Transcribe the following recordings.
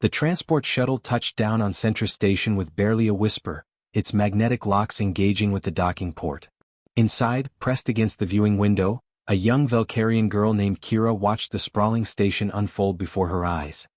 The transport shuttle touched down on Centra Station with barely a whisper, its magnetic locks engaging with the docking port. Inside, pressed against the viewing window, a young Valkyrian girl named Kira watched the sprawling station unfold before her eyes.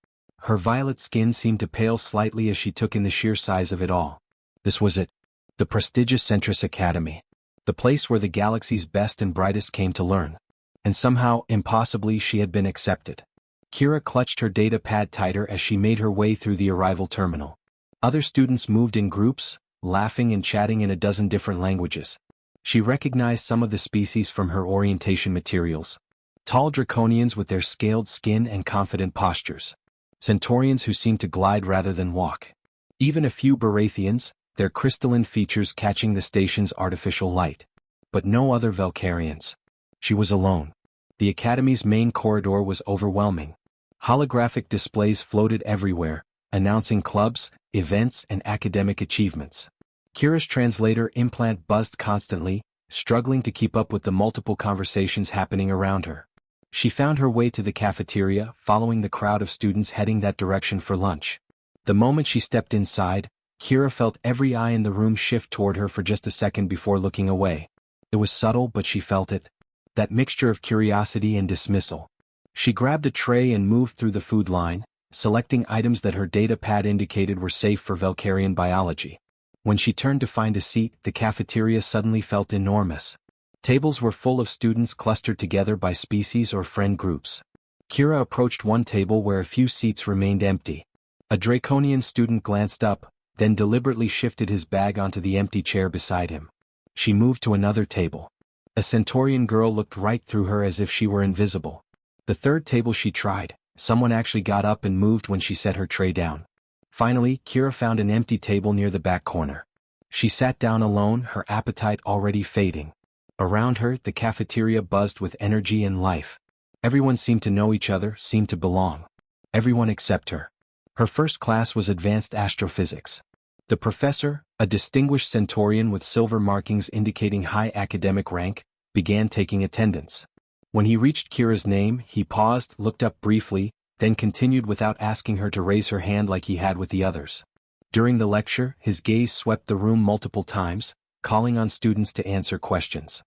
Her violet skin seemed to pale slightly as she took in the sheer size of it all. This was it. The prestigious Centris Academy. The place where the galaxy's best and brightest came to learn. And somehow, impossibly, she had been accepted. Kira clutched her data pad tighter as she made her way through the arrival terminal. Other students moved in groups, laughing and chatting in a dozen different languages. She recognized some of the species from her orientation materials. Tall draconians with their scaled skin and confident postures. Centaurians who seemed to glide rather than walk. Even a few Barathians, their crystalline features catching the station's artificial light. But no other Valkyrians. She was alone. The Academy's main corridor was overwhelming. Holographic displays floated everywhere, announcing clubs, events, and academic achievements. Kira's translator implant buzzed constantly, struggling to keep up with the multiple conversations happening around her. She found her way to the cafeteria, following the crowd of students heading that direction for lunch. The moment she stepped inside, Kira felt every eye in the room shift toward her for just a second before looking away. It was subtle, but she felt it. That mixture of curiosity and dismissal. She grabbed a tray and moved through the food line, selecting items that her data pad indicated were safe for Valkyrian biology. When she turned to find a seat, the cafeteria suddenly felt enormous. Tables were full of students clustered together by species or friend groups. Kira approached one table where a few seats remained empty. A Draconian student glanced up, then deliberately shifted his bag onto the empty chair beside him. She moved to another table. A Centaurian girl looked right through her as if she were invisible. The third table she tried, someone actually got up and moved when she set her tray down. Finally, Kira found an empty table near the back corner. She sat down alone, her appetite already fading. Around her, the cafeteria buzzed with energy and life. Everyone seemed to know each other, seemed to belong. Everyone except her. Her first class was advanced astrophysics. The professor, a distinguished Centaurian with silver markings indicating high academic rank, began taking attendance. When he reached Kira's name, he paused, looked up briefly, then continued without asking her to raise her hand like he had with the others. During the lecture, his gaze swept the room multiple times, calling on students to answer questions.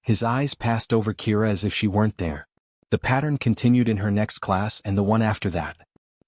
His eyes passed over Kira as if she weren't there. The pattern continued in her next class and the one after that.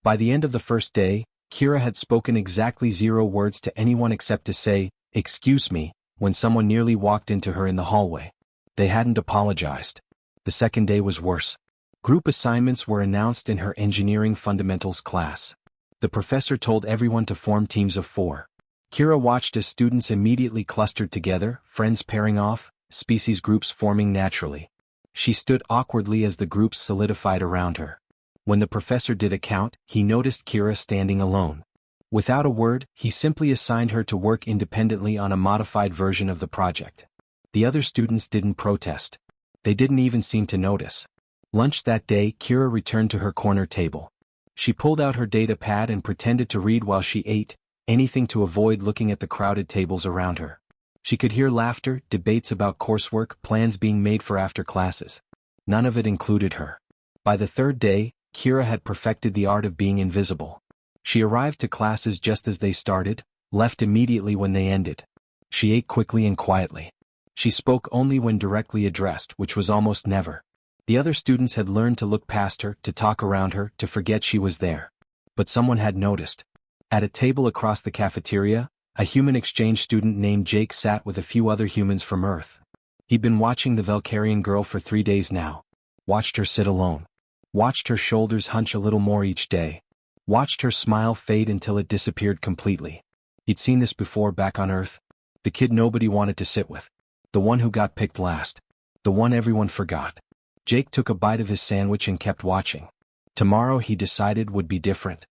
By the end of the first day, Kira had spoken exactly 0 words to anyone except to say, "Excuse me," when someone nearly walked into her in the hallway. They hadn't apologized. The second day was worse. Group assignments were announced in her engineering fundamentals class. The professor told everyone to form teams of 4. Kira watched as students immediately clustered together, friends pairing off, species groups forming naturally. She stood awkwardly as the groups solidified around her. When the professor did a count, he noticed Kira standing alone. Without a word, he simply assigned her to work independently on a modified version of the project. The other students didn't protest. They didn't even seem to notice. Lunch that day, Kira returned to her corner table. She pulled out her data pad and pretended to read while she ate, anything to avoid looking at the crowded tables around her. She could hear laughter, debates about coursework, plans being made for after classes. None of it included her. By the third day, Kira had perfected the art of being invisible. She arrived to classes just as they started, left immediately when they ended. She ate quickly and quietly. She spoke only when directly addressed, which was almost never. The other students had learned to look past her, to talk around her, to forget she was there. But someone had noticed. At a table across the cafeteria, a human exchange student named Jake sat with a few other humans from Earth. He'd been watching the Valkyrian girl for 3 days now. Watched her sit alone. Watched her shoulders hunch a little more each day. Watched her smile fade until it disappeared completely. He'd seen this before back on Earth. The kid nobody wanted to sit with. The one who got picked last. The one everyone forgot. Jake took a bite of his sandwich and kept watching. Tomorrow, he decided, would be different.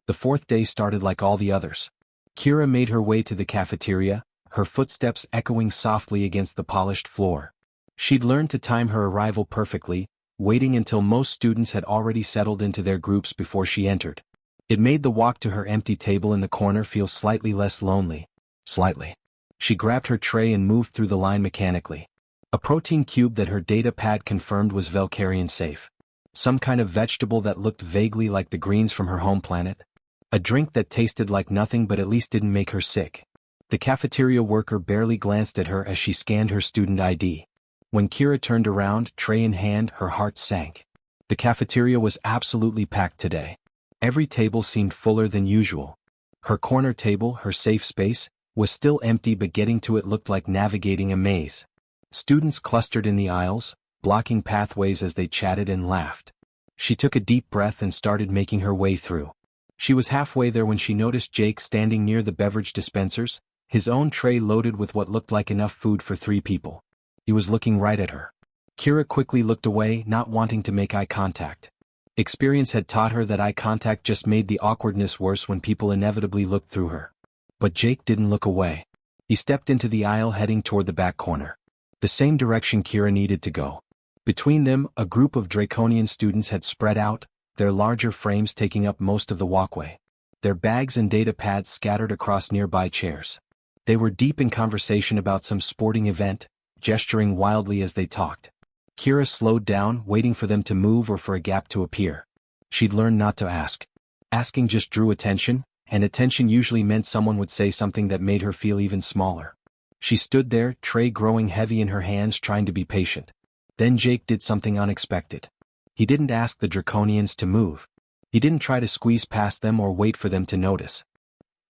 The 4th day started like all the others. Kira made her way to the cafeteria, her footsteps echoing softly against the polished floor. She'd learned to time her arrival perfectly, waiting until most students had already settled into their groups before she entered. It made the walk to her empty table in the corner feel slightly less lonely. Slightly. She grabbed her tray and moved through the line mechanically. A protein cube that her data pad confirmed was Valkyrian safe. Some kind of vegetable that looked vaguely like the greens from her home planet. A drink that tasted like nothing but at least didn't make her sick. The cafeteria worker barely glanced at her as she scanned her student ID. When Kira turned around, tray in hand, her heart sank. The cafeteria was absolutely packed today. Every table seemed fuller than usual. Her corner table, her safe space, was still empty, but getting to it looked like navigating a maze. Students clustered in the aisles, blocking pathways as they chatted and laughed. She took a deep breath and started making her way through. She was halfway there when she noticed Jake standing near the beverage dispensers, his own tray loaded with what looked like enough food for 3 people. He was looking right at her. Kira quickly looked away, not wanting to make eye contact. Experience had taught her that eye contact just made the awkwardness worse when people inevitably looked through her. But Jake didn't look away. He stepped into the aisle heading toward the back corner. The same direction Kira needed to go. Between them, a group of Draconian students had spread out, their larger frames taking up most of the walkway. Their bags and data pads scattered across nearby chairs. They were deep in conversation about some sporting event, gesturing wildly as they talked. Kira slowed down, waiting for them to move or for a gap to appear. She'd learned not to ask. Asking just drew attention, and attention usually meant someone would say something that made her feel even smaller. She stood there, tray growing heavy in her hands, trying to be patient. Then Jake did something unexpected. He didn't ask the Draconians to move. He didn't try to squeeze past them or wait for them to notice.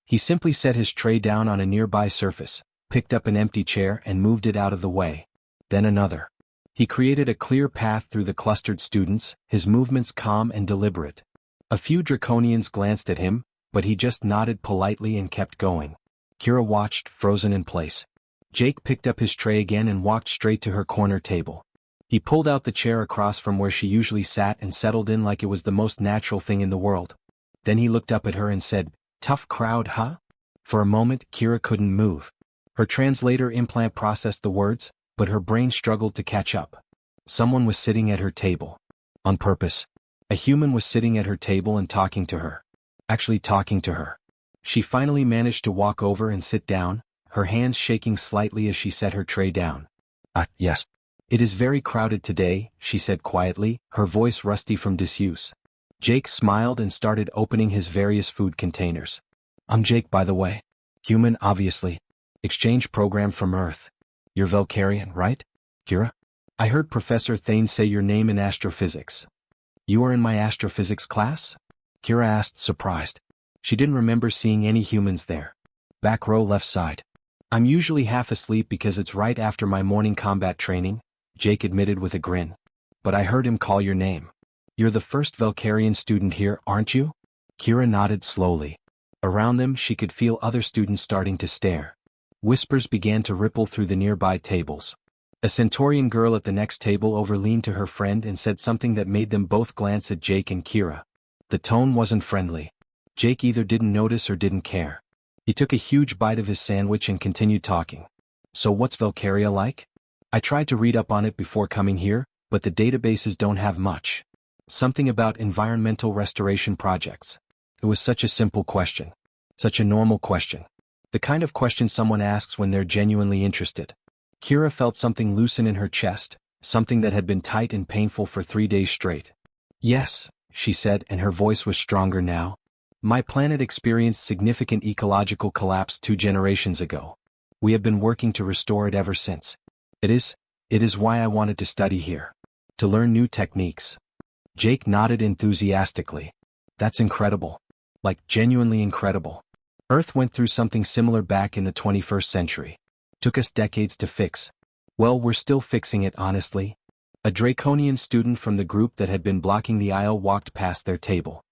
He simply set his tray down on a nearby surface, picked up an empty chair and moved it out of the way. Then another. He created a clear path through the clustered students, his movements calm and deliberate. A few Draconians glanced at him, but he just nodded politely and kept going. Kira watched, frozen in place. Jake picked up his tray again and walked straight to her corner table. He pulled out the chair across from where she usually sat and settled in like it was the most natural thing in the world. Then he looked up at her and said, "Tough crowd, huh?" For a moment, Kira couldn't move. Her translator implant processed the words, but her brain struggled to catch up. Someone was sitting at her table. On purpose. A human was sitting at her table and talking to her. Actually talking to her. She finally managed to walk over and sit down, her hands shaking slightly as she set her tray down. Yes. "It is very crowded today," she said quietly, her voice rusty from disuse. Jake smiled and started opening his various food containers. "I'm Jake, by the way. Human, obviously. Exchange program from Earth. You're Valkyrian, right, Kira? I heard Professor Thane say your name in astrophysics. You are in my astrophysics class?" Kira asked, surprised. She didn't remember seeing any humans there. "Back row, left side. I'm usually half asleep because it's right after my morning combat training," Jake admitted with a grin. "But I heard him call your name. You're the first Valkyrian student here, aren't you?" Kira nodded slowly. Around them she could feel other students starting to stare. Whispers began to ripple through the nearby tables. A Centaurian girl at the next table overleaned to her friend and said something that made them both glance at Jake and Kira. The tone wasn't friendly. Jake either didn't notice or didn't care. He took a huge bite of his sandwich and continued talking. "So what's Valkyria like? I tried to read up on it before coming here, but the databases don't have much. Something about environmental restoration projects." It was such a simple question. Such a normal question. The kind of question someone asks when they're genuinely interested. Kira felt something loosen in her chest, something that had been tight and painful for 3 days straight. "Yes," she said, and her voice was stronger now. "My planet experienced significant ecological collapse 2 generations ago. We have been working to restore it ever since. It is why I wanted to study here. To learn new techniques." Jake nodded enthusiastically. "That's incredible. Like, genuinely incredible. Earth went through something similar back in the 21st century. Took us decades to fix. Well, we're still fixing it, honestly." A Draconian student from the group that had been blocking the aisle walked past their table.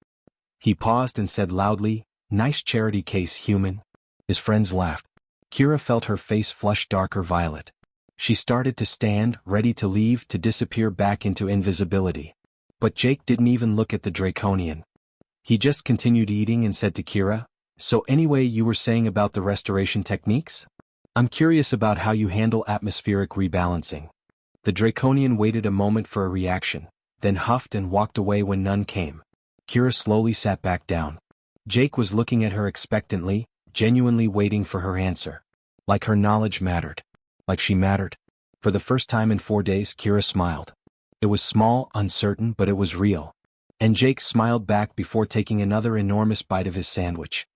He paused and said loudly, "Nice charity case, human." His friends laughed. Kira felt her face flush darker violet. She started to stand, ready to leave, to disappear back into invisibility. But Jake didn't even look at the Draconian. He just continued eating and said to Kira, "So anyway, you were saying about the restoration techniques? I'm curious about how you handle atmospheric rebalancing." The Draconian waited a moment for a reaction, then huffed and walked away when none came. Kira slowly sat back down. Jake was looking at her expectantly, genuinely waiting for her answer. Like her knowledge mattered. Like she mattered. For the first time in 4 days, Kira smiled. It was small, uncertain, but it was real. And Jake smiled back before taking another enormous bite of his sandwich.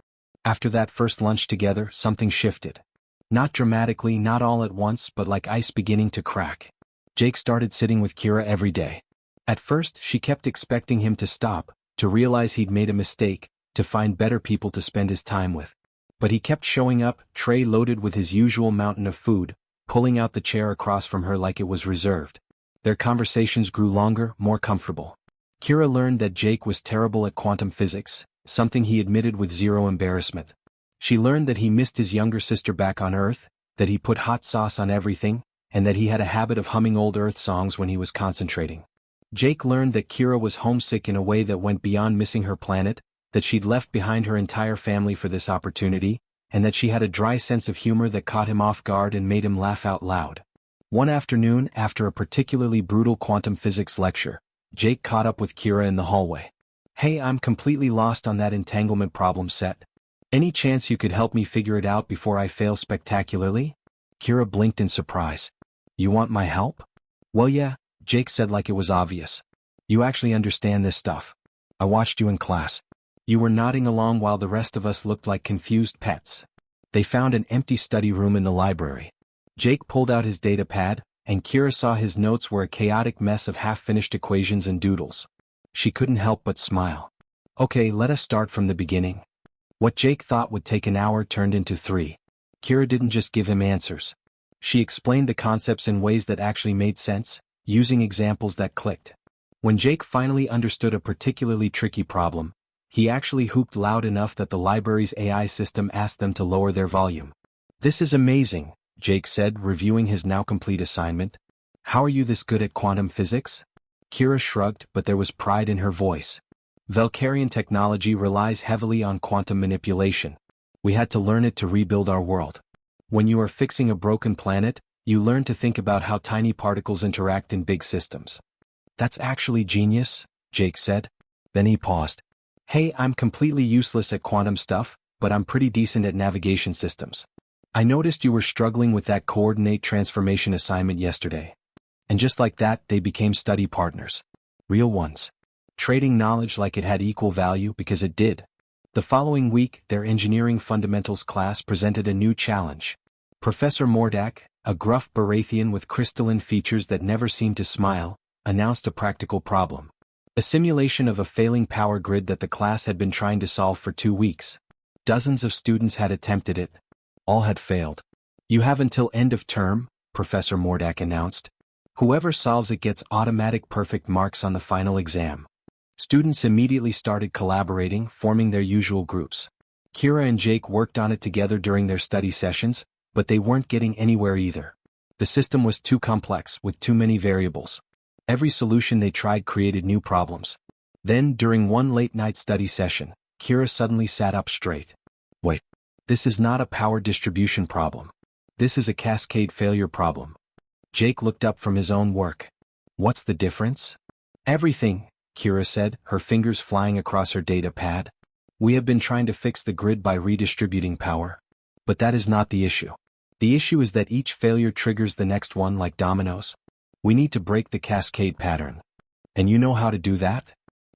After that first lunch together, something shifted. Not dramatically, not all at once, but like ice beginning to crack. Jake started sitting with Kira every day. At first, she kept expecting him to stop, to realize he'd made a mistake, to find better people to spend his time with. But he kept showing up, tray loaded with his usual mountain of food, pulling out the chair across from her like it was reserved. Their conversations grew longer, more comfortable. Kira learned that Jake was terrible at quantum physics, something he admitted with zero embarrassment. She learned that he missed his younger sister back on Earth, that he put hot sauce on everything, and that he had a habit of humming old Earth songs when he was concentrating. Jake learned that Kira was homesick in a way that went beyond missing her planet, that she'd left behind her entire family for this opportunity, and that she had a dry sense of humor that caught him off guard and made him laugh out loud. One afternoon, after a particularly brutal quantum physics lecture, Jake caught up with Kira in the hallway. "Hey, I'm completely lost on that entanglement problem set. Any chance you could help me figure it out before I fail spectacularly?" Kira blinked in surprise. "You want my help?" "Well, yeah," Jake said like it was obvious. "You actually understand this stuff. I watched you in class. You were nodding along while the rest of us looked like confused pets." They found an empty study room in the library. Jake pulled out his data pad, and Kira saw his notes were a chaotic mess of half-finished equations and doodles. She couldn't help but smile. "Okay, let us start from the beginning." What Jake thought would take an hour turned into 3. Kira didn't just give him answers. She explained the concepts in ways that actually made sense, using examples that clicked. When Jake finally understood a particularly tricky problem, he actually whooped loud enough that the library's AI system asked them to lower their volume. "This is amazing," Jake said, reviewing his now-complete assignment. "How are you this good at quantum physics?" Kira shrugged, but there was pride in her voice. "Valkyrian technology relies heavily on quantum manipulation. We had to learn it to rebuild our world. When you are fixing a broken planet, you learn to think about how tiny particles interact in big systems." "That's actually genius," Jake said. Then he paused. "Hey, I'm completely useless at quantum stuff, but I'm pretty decent at navigation systems. I noticed you were struggling with that coordinate transformation assignment yesterday." And just like that, they became study partners. Real ones. Trading knowledge like it had equal value because it did. The following week, their engineering fundamentals class presented a new challenge. Professor Mordak, a gruff Barathian with crystalline features that never seemed to smile, announced a practical problem. A simulation of a failing power grid that the class had been trying to solve for 2 weeks. Dozens of students had attempted it. All had failed. "You have until end of term," Professor Mordak announced. "Whoever solves it gets automatic perfect marks on the final exam." Students immediately started collaborating, forming their usual groups. Kira and Jake worked on it together during their study sessions, but they weren't getting anywhere either. The system was too complex, with too many variables. Every solution they tried created new problems. Then, during one late-night study session, Kira suddenly sat up straight. "Wait. This is not a power distribution problem. This is a cascade failure problem." Jake looked up from his own work. "What's the difference?" "Everything," Kira said, her fingers flying across her data pad. "We have been trying to fix the grid by redistributing power. But that is not the issue. The issue is that each failure triggers the next one like dominoes. We need to break the cascade pattern." "And you know how to do that?"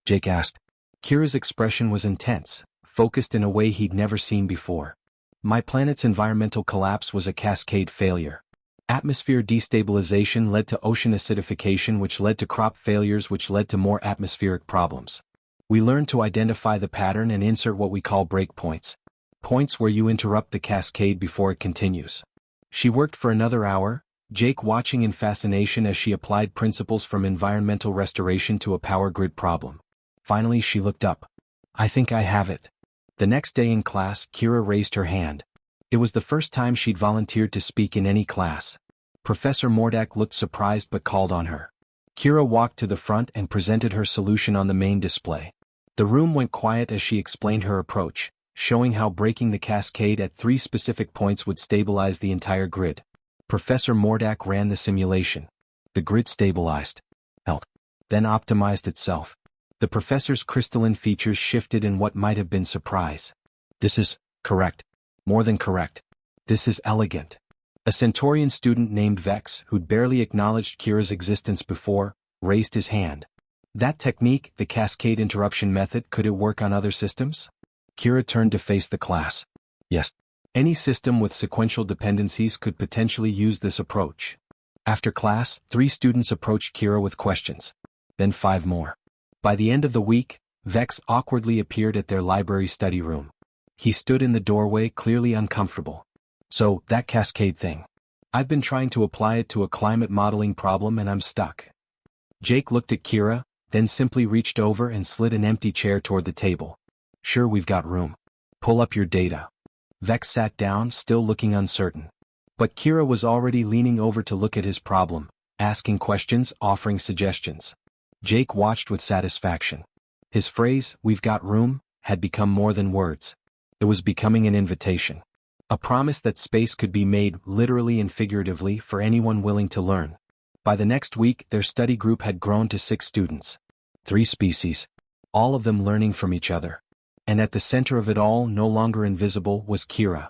Jake asked. Kira's expression was intense, focused in a way he'd never seen before. "My planet's environmental collapse was a cascade failure. Atmosphere destabilization led to ocean acidification, which led to crop failures, which led to more atmospheric problems. We learned to identify the pattern and insert what we call breakpoints. Points where you interrupt the cascade before it continues." She worked for another hour, Jake watching in fascination as she applied principles from environmental restoration to a power grid problem. Finally she looked up. "I think I have it." The next day in class, Kira raised her hand. It was the first time she'd volunteered to speak in any class. Professor Mordak looked surprised but called on her. Kira walked to the front and presented her solution on the main display. The room went quiet as she explained her approach, showing how breaking the cascade at 3 specific points would stabilize the entire grid. Professor Mordak ran the simulation. The grid stabilized, held, then optimized itself. The professor's crystalline features shifted in what might have been surprise. "This is correct. More than correct. This is elegant." A Centaurian student named Vex, who'd barely acknowledged Kira's existence before, raised his hand. That technique, the cascade interruption method, could it work on other systems? Kira turned to face the class. Yes. Any system with sequential dependencies could potentially use this approach. After class, 3 students approached Kira with questions. Then 5 more. By the end of the week, Vex awkwardly appeared at their library study room. He stood in the doorway, clearly uncomfortable. So, that cascade thing. I've been trying to apply it to a climate modeling problem and I'm stuck. Jake looked at Kira, then simply reached over and slid an empty chair toward the table. Sure, we've got room. Pull up your data. Vex sat down, still looking uncertain. But Kira was already leaning over to look at his problem, asking questions, offering suggestions. Jake watched with satisfaction. His phrase, "We've got room," had become more than words. It was becoming an invitation. A promise that space could be made, literally and figuratively, for anyone willing to learn. By the next week, their study group had grown to 6 students. 3 species. All of them learning from each other. And at the center of it all, no longer invisible, was Kira.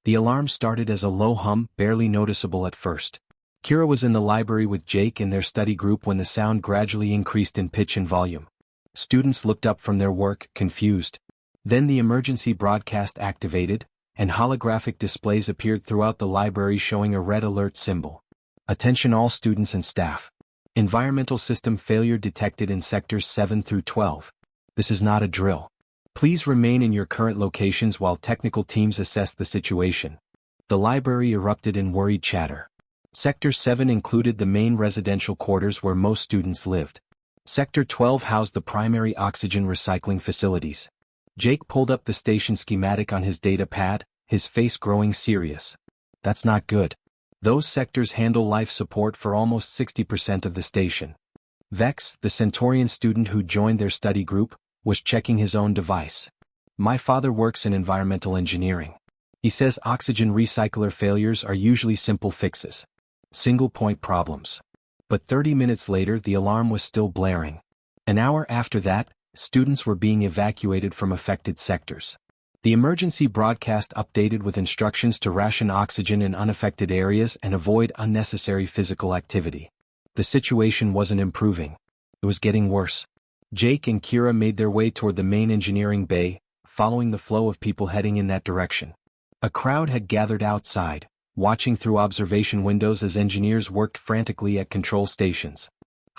The alarm started as a low hum, barely noticeable at first. Kira was in the library with Jake and their study group when the sound gradually increased in pitch and volume. Students looked up from their work, confused. Then the emergency broadcast activated, and holographic displays appeared throughout the library showing a red alert symbol. Attention all students and staff. Environmental system failure detected in sectors 7 through 12. This is not a drill. Please remain in your current locations while technical teams assess the situation. The library erupted in worried chatter. Sector 7 included the main residential quarters where most students lived. Sector 12 housed the primary oxygen recycling facilities. Jake pulled up the station schematic on his data pad, his face growing serious. That's not good. Those sectors handle life support for almost 60% of the station. Vex, the Centaurian student who joined their study group, was checking his own device. My father works in environmental engineering. He says oxygen recycler failures are usually simple fixes. Single-point problems. But 30 minutes later the alarm was still blaring. An hour after that, students were being evacuated from affected sectors. The emergency broadcast updated with instructions to ration oxygen in unaffected areas and avoid unnecessary physical activity. The situation wasn't improving. It was getting worse. Jake and Kira made their way toward the main engineering bay, following the flow of people heading in that direction. A crowd had gathered outside, watching through observation windows as engineers worked frantically at control stations.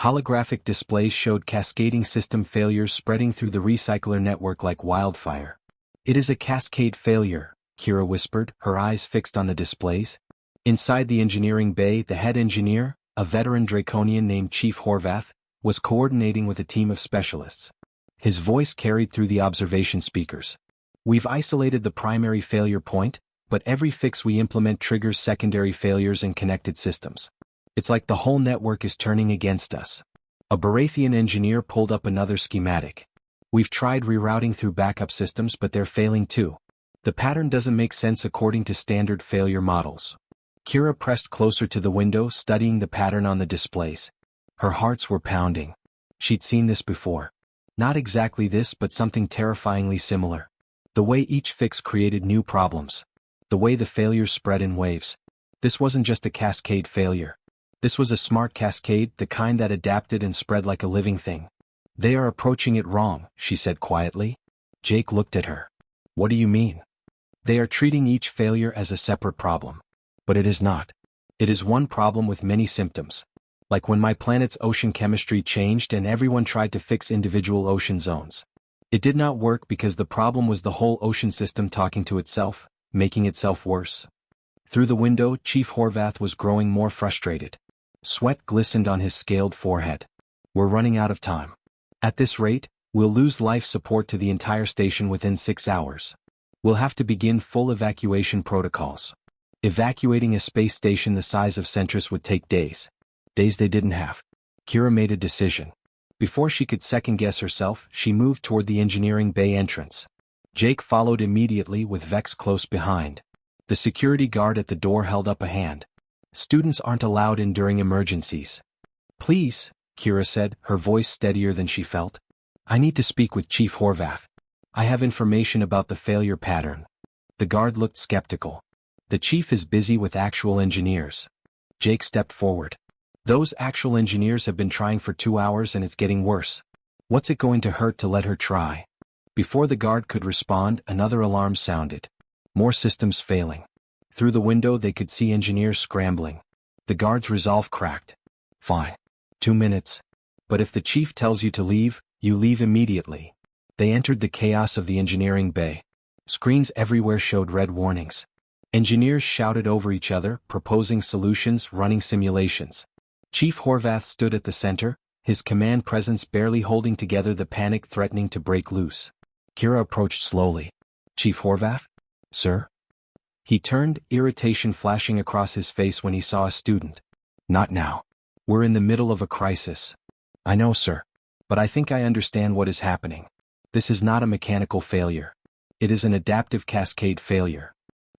Holographic displays showed cascading system failures spreading through the recycler network like wildfire. It is a cascade failure, Kira whispered, her eyes fixed on the displays. Inside the engineering bay, the head engineer, a veteran Draconian named Chief Horvath, was coordinating with a team of specialists. His voice carried through the observation speakers. We've isolated the primary failure point, but every fix we implement triggers secondary failures in connected systems. It's like the whole network is turning against us. A Barathian engineer pulled up another schematic. We've tried rerouting through backup systems but they're failing too. The pattern doesn't make sense according to standard failure models. Kira pressed closer to the window, studying the pattern on the displays. Her hearts were pounding. She'd seen this before. Not exactly this, but something terrifyingly similar. The way each fix created new problems. The way the failures spread in waves. This wasn't just a cascade failure. This was a smart cascade, the kind that adapted and spread like a living thing. They are approaching it wrong, she said quietly. Jake looked at her. What do you mean? They are treating each failure as a separate problem. But it is not. It is one problem with many symptoms. Like when my planet's ocean chemistry changed and everyone tried to fix individual ocean zones. It did not work because the problem was the whole ocean system talking to itself, making itself worse. Through the window, Chief Horvath was growing more frustrated. Sweat glistened on his scaled forehead. We're running out of time. At this rate, we'll lose life support to the entire station within 6 hours. We'll have to begin full evacuation protocols. Evacuating a space station the size of Centris would take days. Days they didn't have. Kira made a decision. Before she could second-guess herself, she moved toward the engineering bay entrance. Jake followed immediately with Vex close behind. The security guard at the door held up a hand. Students aren't allowed in during emergencies. Please, Kira said, her voice steadier than she felt. I need to speak with Chief Horvath. I have information about the failure pattern. The guard looked skeptical. The chief is busy with actual engineers. Jake stepped forward. Those actual engineers have been trying for 2 hours and it's getting worse. What's it going to hurt to let her try? Before the guard could respond, another alarm sounded. More systems failing. Through the window they could see engineers scrambling. The guard's resolve cracked. Fine. 2 minutes. But if the chief tells you to leave, you leave immediately. They entered the chaos of the engineering bay. Screens everywhere showed red warnings. Engineers shouted over each other, proposing solutions, running simulations. Chief Horvath stood at the center, his command presence barely holding together the panic threatening to break loose. Kira approached slowly. Chief Horvath? Sir? He turned, irritation flashing across his face when he saw a student. Not now. We're in the middle of a crisis. I know, sir. But I think I understand what is happening. This is not a mechanical failure. It is an adaptive cascade failure.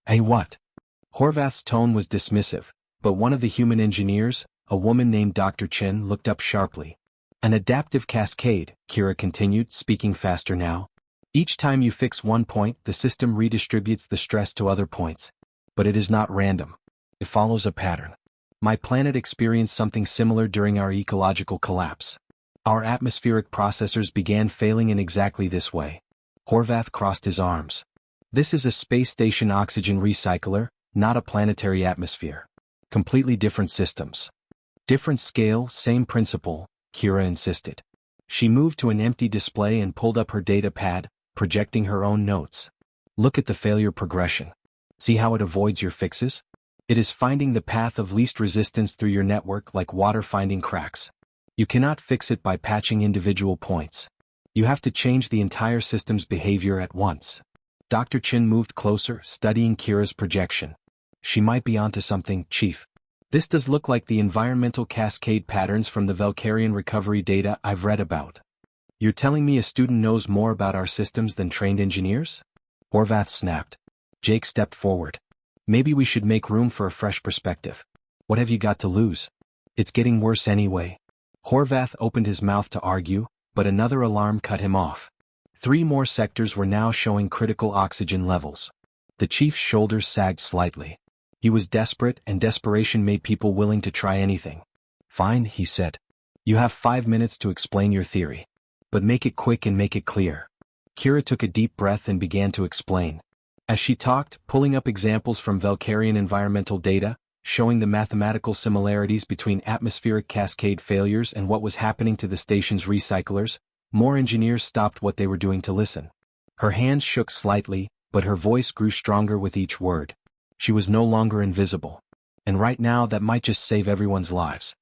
Hey, what? Horvath's tone was dismissive, but one of the human engineers, a woman named Dr. Chen, looked up sharply. An adaptive cascade, Kira continued, speaking faster now. Each time you fix one point, the system redistributes the stress to other points. But it is not random. It follows a pattern. My planet experienced something similar during our ecological collapse. Our atmospheric processors began failing in exactly this way. Horvath crossed his arms. This is a space station oxygen recycler, not a planetary atmosphere. Completely different systems. Different scale, same principle, Kira insisted. She moved to an empty display and pulled up her data pad, projecting her own notes. Look at the failure progression. See how it avoids your fixes? It is finding the path of least resistance through your network like water finding cracks. You cannot fix it by patching individual points. You have to change the entire system's behavior at once. Dr. Chin moved closer, studying Kira's projection. She might be onto something, Chief. This does look like the environmental cascade patterns from the Valkyrian recovery data I've read about. You're telling me a student knows more about our systems than trained engineers? Horvath snapped. Jake stepped forward. Maybe we should make room for a fresh perspective. What have you got to lose? It's getting worse anyway. Horvath opened his mouth to argue, but another alarm cut him off. 3 more sectors were now showing critical oxygen levels. The chief's shoulders sagged slightly. He was desperate, and desperation made people willing to try anything. Fine, he said. You have 5 minutes to explain your theory. But make it quick and make it clear. Kira took a deep breath and began to explain. As she talked, pulling up examples from Valkyrian environmental data, showing the mathematical similarities between atmospheric cascade failures and what was happening to the station's recyclers, more engineers stopped what they were doing to listen. Her hands shook slightly, but her voice grew stronger with each word. She was no longer invisible. And right now that might just save everyone's lives.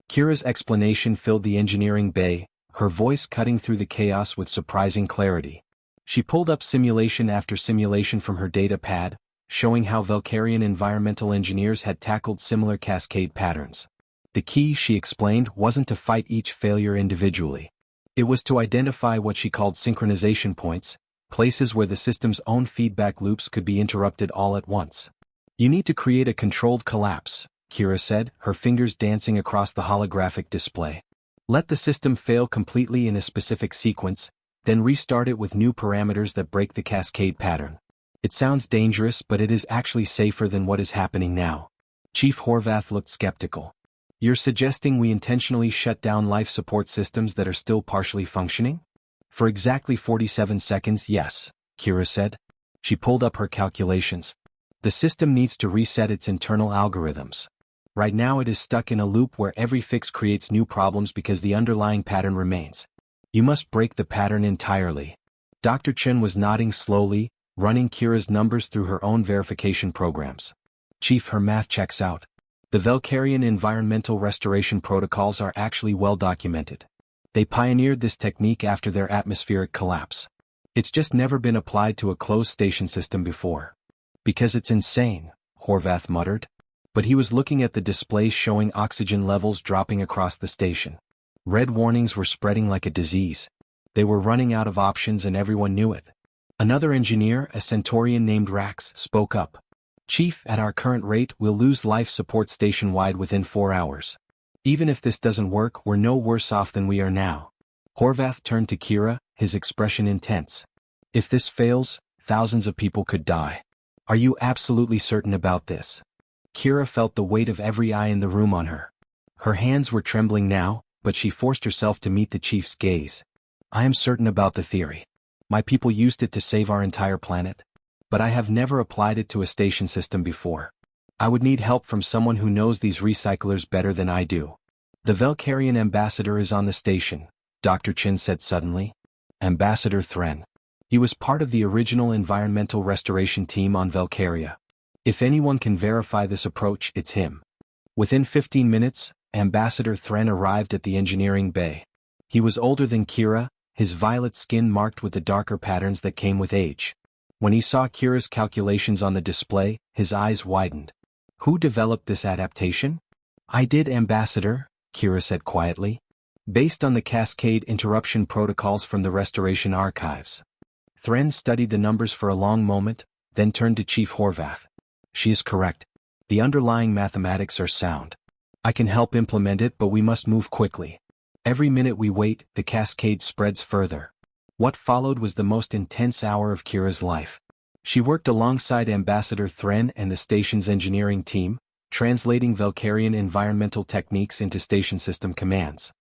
Kira's explanation filled the engineering bay, her voice cutting through the chaos with surprising clarity. She pulled up simulation after simulation from her data pad, showing how Valkyrian environmental engineers had tackled similar cascade patterns. The key, she explained, wasn't to fight each failure individually. It was to identify what she called synchronization points, places where the system's own feedback loops could be interrupted all at once. You need to create a controlled collapse, Kira said, her fingers dancing across the holographic display. Let the system fail completely in a specific sequence, then restart it with new parameters that break the cascade pattern. It sounds dangerous, but it is actually safer than what is happening now. Chief Horvath looked skeptical. You're suggesting we intentionally shut down life support systems that are still partially functioning? For exactly 47 seconds, yes, Kira said. She pulled up her calculations. The system needs to reset its internal algorithms. Right now it is stuck in a loop where every fix creates new problems because the underlying pattern remains. You must break the pattern entirely. Dr. Chen was nodding slowly, running Kira's numbers through her own verification programs. Chief, her math checks out. The Valkyrian environmental restoration protocols are actually well documented. They pioneered this technique after their atmospheric collapse. It's just never been applied to a closed station system before. Because it's insane, Horvath muttered. But he was looking at the displays showing oxygen levels dropping across the station. Red warnings were spreading like a disease. They were running out of options and everyone knew it. Another engineer, a Centaurian named Rax, spoke up. Chief, at our current rate, we'll lose life support station-wide within 4 hours. Even if this doesn't work, we're no worse off than we are now. Horvath turned to Kira, his expression intense. If this fails, thousands of people could die. Are you absolutely certain about this? Kira felt the weight of every eye in the room on her. Her hands were trembling now, but she forced herself to meet the chief's gaze. I am certain about the theory. My people used it to save our entire planet. But I have never applied it to a station system before. I would need help from someone who knows these recyclers better than I do. The Velkarian ambassador is on the station, Dr. Chin said suddenly. Ambassador Thren. He was part of the original environmental restoration team on Velkaria. If anyone can verify this approach, it's him. Within 15 minutes, Ambassador Thren arrived at the engineering bay. He was older than Kira, his violet skin marked with the darker patterns that came with age. When he saw Kira's calculations on the display, his eyes widened. Who developed this adaptation? I did, Ambassador, Kira said quietly. Based on the cascade interruption protocols from the restoration archives. Thren studied the numbers for a long moment, then turned to Chief Horvath. She is correct. The underlying mathematics are sound. I can help implement it, but we must move quickly. Every minute we wait, the cascade spreads further. What followed was the most intense hour of Kira's life. She worked alongside Ambassador Thren and the station's engineering team, translating Velkarian environmental techniques into station system commands.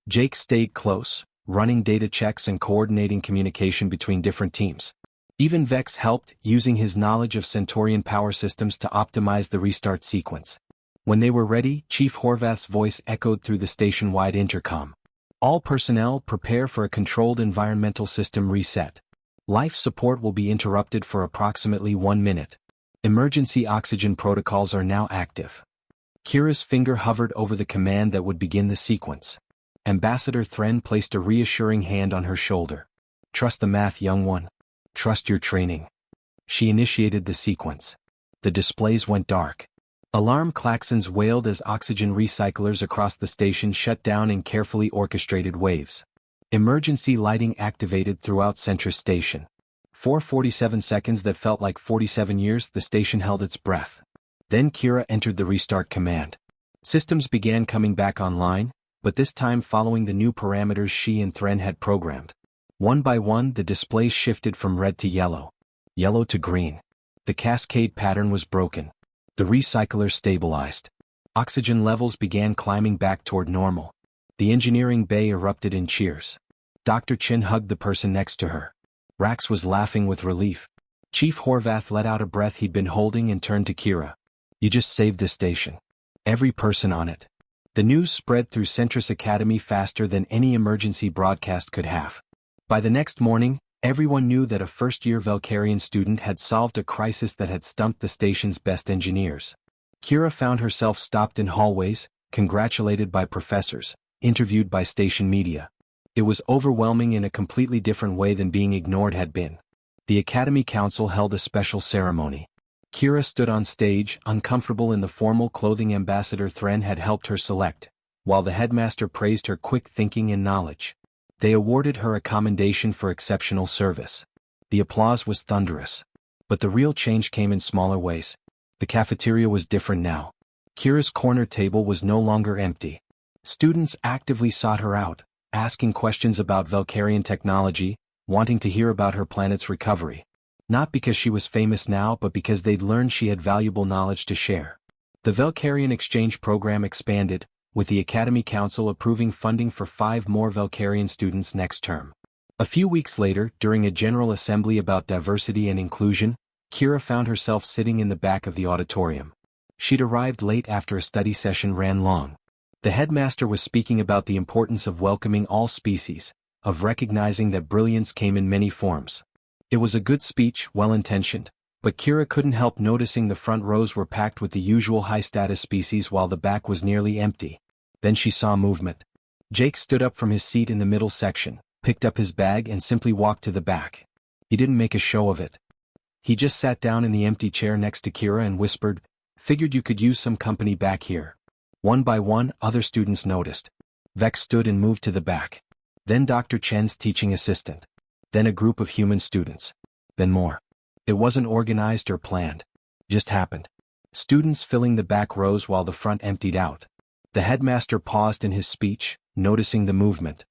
Jake stayed close, running data checks and coordinating communication between different teams. Even Vex helped, using his knowledge of Centaurian power systems to optimize the restart sequence. When they were ready, Chief Horvath's voice echoed through the station-wide intercom. All personnel prepare for a controlled environmental system reset. Life support will be interrupted for approximately 1 minute. Emergency oxygen protocols are now active. Kira's finger hovered over the command that would begin the sequence. Ambassador Thren placed a reassuring hand on her shoulder. Trust the math, young one. Trust your training. She initiated the sequence. The displays went dark. Alarm klaxons wailed as oxygen recyclers across the station shut down in carefully orchestrated waves. Emergency lighting activated throughout Centris Station. For 47 seconds that felt like 47 years, the station held its breath. Then Kira entered the restart command. Systems began coming back online, but this time following the new parameters she and Thren had programmed. One by one, the displays shifted from red to yellow to green. The cascade pattern was broken. The recyclers stabilized. Oxygen levels began climbing back toward normal. The engineering bay erupted in cheers. Dr. Chin hugged the person next to her. Rax was laughing with relief. Chief Horvath let out a breath he'd been holding and turned to Kira. You just saved this station. Every person on it. The news spread through Centris Academy faster than any emergency broadcast could have. By the next morning, everyone knew that a first-year Velkarian student had solved a crisis that had stumped the station's best engineers. Kira found herself stopped in hallways, congratulated by professors, interviewed by station media. It was overwhelming in a completely different way than being ignored had been. The Academy Council held a special ceremony. Kira stood on stage, uncomfortable in the formal clothing Ambassador Thren had helped her select, while the headmaster praised her quick thinking and knowledge. They awarded her a commendation for exceptional service. The applause was thunderous. But the real change came in smaller ways. The cafeteria was different now. Kira's corner table was no longer empty. Students actively sought her out, asking questions about Velkarian technology, wanting to hear about her planet's recovery. Not because she was famous now, but because they'd learned she had valuable knowledge to share. The Velkarian exchange program expanded, with the Academy Council approving funding for 5 more Velkarian students next term. A few weeks later, during a general assembly about diversity and inclusion, Kira found herself sitting in the back of the auditorium. She'd arrived late after a study session ran long. The headmaster was speaking about the importance of welcoming all species, of recognizing that brilliance came in many forms. It was a good speech, well-intentioned, but Kira couldn't help noticing the front rows were packed with the usual high-status species while the back was nearly empty. Then she saw movement. Jake stood up from his seat in the middle section, picked up his bag and simply walked to the back. He didn't make a show of it. He just sat down in the empty chair next to Kira and whispered, "Figured you could use some company back here." One by one, other students noticed. Vex stood and moved to the back. Then Dr. Chen's teaching assistant. Then a group of human students. Then more. It wasn't organized or planned. Just happened. Students filling the back rows while the front emptied out. The headmaster paused in his speech, noticing the movement.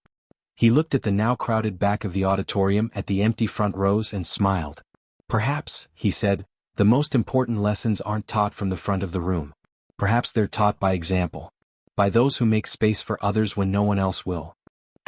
He looked at the now crowded back of the auditorium at the empty front rows and smiled. Perhaps, he said, the most important lessons aren't taught from the front of the room. Perhaps they're taught by example. By those who make space for others when no one else will.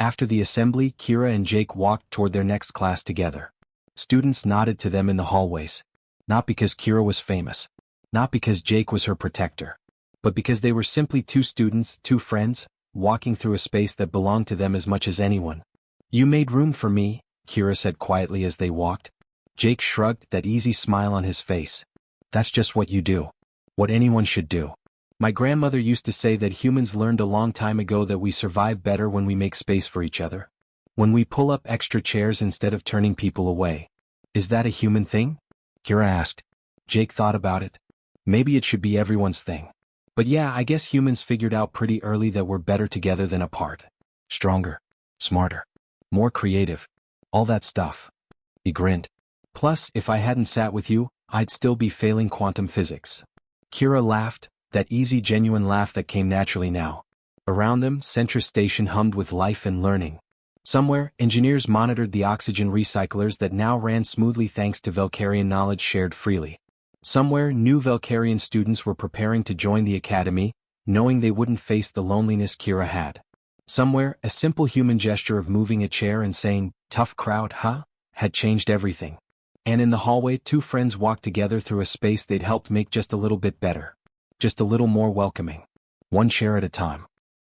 After the assembly, Kira and Jake walked toward their next class together. Students nodded to them in the hallways. Not because Kira was famous. Not because Jake was her protector. But because they were simply two students, two friends, walking through a space that belonged to them as much as anyone. "You made room for me," Kira said quietly as they walked. Jake shrugged, that easy smile on his face. "That's just what you do. What anyone should do. My grandmother used to say that humans learned a long time ago that we survive better when we make space for each other. When we pull up extra chairs instead of turning people away. Is that a human thing?" Kira asked. Jake thought about it. Maybe it should be everyone's thing. But yeah, I guess humans figured out pretty early that we're better together than apart. Stronger. Smarter. More creative. All that stuff. He grinned. Plus, if I hadn't sat with you, I'd still be failing quantum physics. Kira laughed, that easy genuine laugh that came naturally now. Around them, Central Station hummed with life and learning. Somewhere, engineers monitored the oxygen recyclers that now ran smoothly thanks to Valkyrian knowledge shared freely. Somewhere, new Valkyrian students were preparing to join the academy, knowing they wouldn't face the loneliness Kira had. Somewhere, a simple human gesture of moving a chair and saying, "Tough crowd, huh?" had changed everything. And in the hallway, two friends walked together through a space they'd helped make just a little bit better. Just a little more welcoming. One chair at a time.